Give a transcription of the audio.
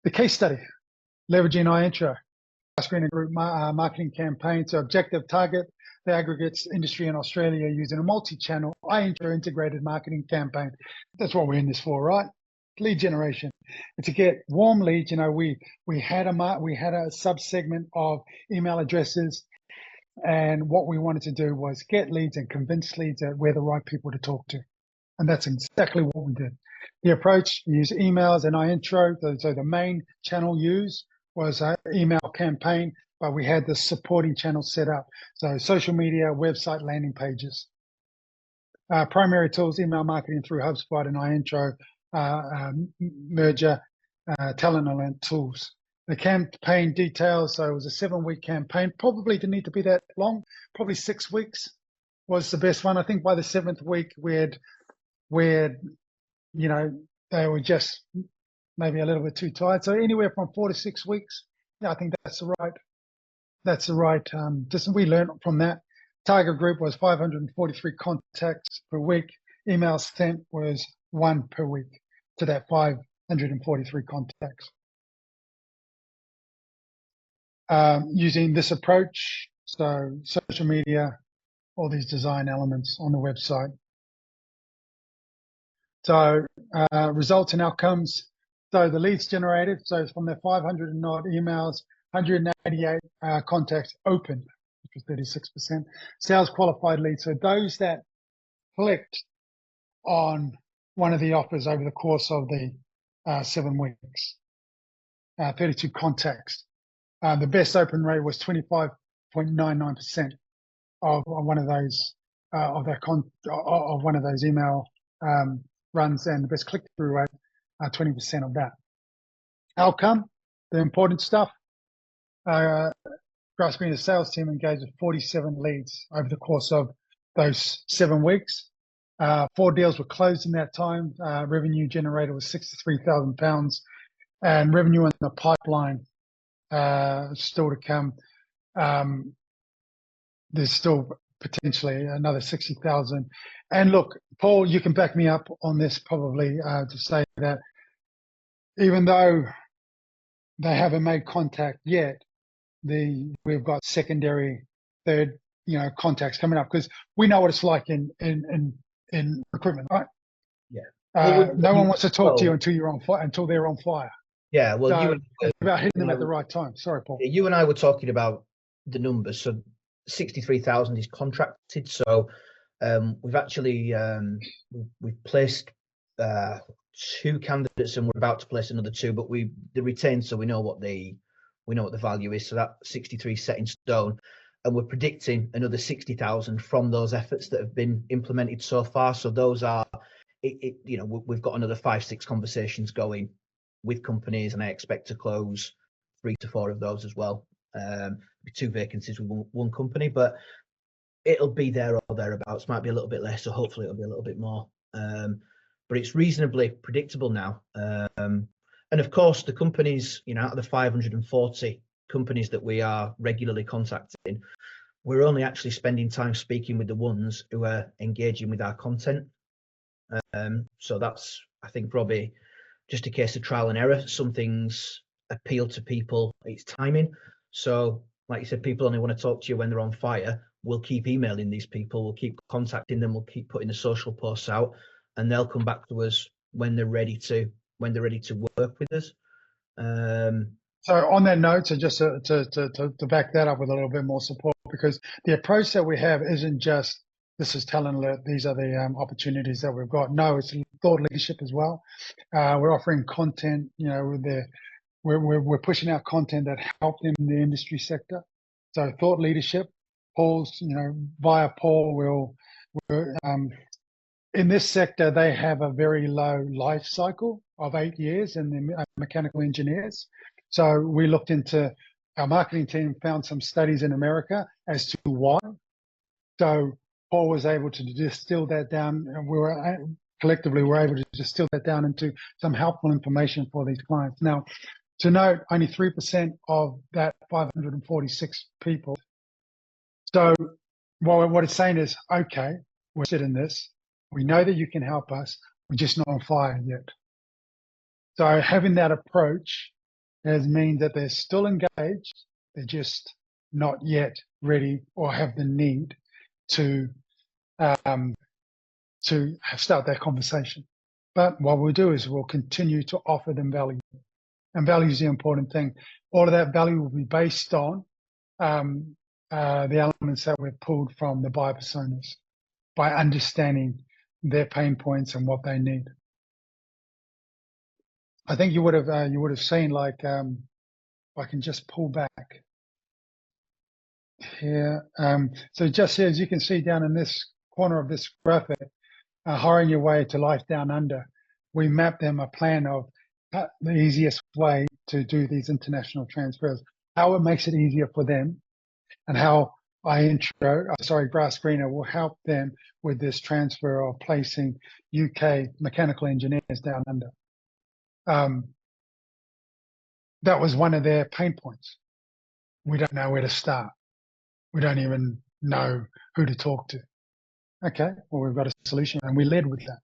The case study, leveraging iIntro, screening group marketing campaign to objective target the aggregates industry in Australia using a multi-channel iIntro integrated marketing campaign. That's what we're in this for, right? Lead generation. And to get warm leads, we had a sub-segment of email addresses, and what we wanted to do was get leads and convince leads that we're the right people to talk to. And that's exactly what we did. The approach, use emails and iIntro. So the main channel used was an email campaign, but we had the supporting channel set up. So social media, website, landing pages. Primary tools, email marketing through HubSpot and iIntro, Merger, Talent Alert tools. The campaign details, so it was a 7-week campaign. Probably didn't need to be that long. Probably 6 weeks was the best one. I think by the 7th week, they were just maybe a little bit too tired. So anywhere from 4 to 6 weeks. Yeah, I think that's the right distance. We learned from that. Target group was 543 contacts per week. Emails sent was 1 per week to that 543 contacts. Using this approach, so social media, all these design elements on the website. So results and outcomes. So the leads generated, so from the 500 and odd emails, 188 contacts opened, which was 36%. Sales qualified leads, so those that clicked on one of the offers over the course of the 7 weeks, 32 contacts. The best open rate was 25.99% of one of those one of those email runs, and the best click-through rate, 20% of that. Outcome, the important stuff. Grasping the sales team engaged with 47 leads over the course of those 7 weeks. 4 deals were closed in that time. Revenue generated was £63,000, and revenue in the pipeline still to come. There's still potentially another 60,000. And look, Paul, you can back me up on this probably to say that even though they haven't made contact yet, we've got secondary, third, contacts coming up, because we know what it's like in recruitment, right? Yeah. No one wants to talk to you until you're on fire, until they're on fire. Yeah. Well, so it's about hitting them at the right time. Sorry, Paul. You and I were talking about the numbers. So 63,000 is contracted. So we've actually we've placed 2 candidates, and we're about to place another 2, but they're retained, so we know what the value is. So that 63 set in stone, and we're predicting another 60,000 from those efforts that have been implemented so far. So those are, we've got another 5-6 conversations going with companies, and I expect to close 3 to 4 of those as well. 2 vacancies with one company, but it'll be there or thereabouts. Might be a little bit less, so hopefully it'll be a little bit more. But it's reasonably predictable now. And of course, the companies, out of the 540 companies that we are regularly contacting, we're only actually spending time speaking with the ones who are engaging with our content. So that's, I think, probably just a case of trial and error. Some things appeal to people, it's timing. So like you said, people only want to talk to you when they're on fire. We'll keep emailing these people, we'll keep contacting them, we'll keep putting the social posts out, and they'll come back to us when they're ready to work with us. So on that note, so just to back that up with a little bit more support, because the approach that we have isn't just, this is Talent Alert, these are the opportunities that we've got. No, it's thought leadership as well. We're offering content, we're pushing out content that help them in the industry sector. So thought leadership, Paul's, via Paul, we're in this sector, they have a very low life cycle of 8 years in the mechanical engineers. So we looked into, our marketing team found some studies in America as to why. So Paul was able to distill that down, and collectively we're able to distill that down into some helpful information for these clients. Now, to note, only 3% of that 546 people. So what it's saying is, okay, we're interested in this. We know that you can help us. We're just not on fire yet. So having that approach It means that they're still engaged. They're just not yet ready or have the need to start that conversation. But what we'll do is we'll continue to offer them value, and value is the important thing. All of that value will be based on the elements that we've pulled from the buyer personas by understanding their pain points and what they need. I think you would have seen, like, I can just pull back here. So just here, as you can see down in this corner of this graphic, hiring your way to life down under, we map them a plan of the easiest way to do these international transfers, how it makes it easier for them, and how Grass Greener will help them with this transfer of placing UK mechanical engineers down under. That was one of their pain points. We don't know where to start. We don't even know who to talk to. Okay, well, we've got a solution, and we led with that.